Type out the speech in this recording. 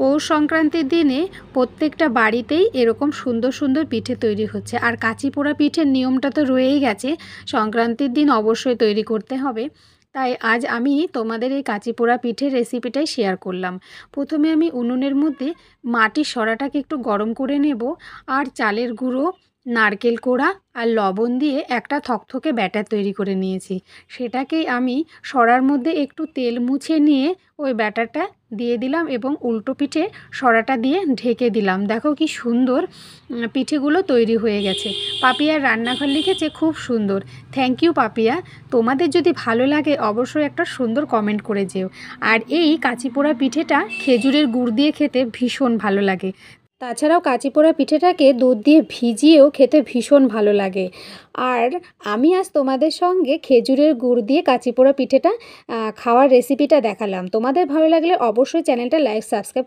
পৌষ সংক্রান্তির দিনে প্রত্যেকটা বাড়িতেই এরকম সুন্দর সুন্দর পিঠে তৈরি হচ্ছে। আর কাঁচি পোড়া পিঠের নিয়মটা তো রয়েই গেছে, সংক্রান্তির দিন অবশ্যই তৈরি করতে হবে। তাই আজ আমি তোমাদের এই কাঁচি পোড়া পিঠের রেসিপিটাই শেয়ার করলাম। প্রথমে আমি উনুনের মধ্যে মাটির সরাটাকে একটু গরম করে নেব, আর চালের গুঁড়ো, নারকেল কোড়া আর লবণ দিয়ে একটা থকথকে ব্যাটার তৈরি করে নিয়েছি। সেটাকেই আমি সরার মধ্যে একটু তেল মুছে নিয়ে ওই ব্যাটারটা দিয়ে দিলাম এবং উল্টো পিঠে সরাটা দিয়ে ঢেকে দিলাম। দেখো কি সুন্দর পিঠেগুলো তৈরি হয়ে গেছে। পাপিয়ার রান্নাঘর লিখেছে খুব সুন্দর। Thank you Papiya. তোমাদের যদি ভালো লাগে অবশ্যই একটা সুন্দর কমেন্ট করে যেও। আর এই কাঁচি পোড়া পিঠেটা খেজুরের গুড় দিয়ে খেতে ভীষণ ভালো লাগে। তাছাড়াও কাঁচি পোড়া পিঠেটাকে দুধ দিয়ে ভিজিয়েও খেতে ভীষণ ভালো লাগে। আর আমি আজ তোমাদের সঙ্গে খেজুরের গুড় দিয়ে কাঁচি পোড়া পিঠেটা খাওয়ার রেসিপিটা দেখালাম। তোমাদের ভালো লাগলে অবশ্যই চ্যানেলটা লাইক সাবস্ক্রাইব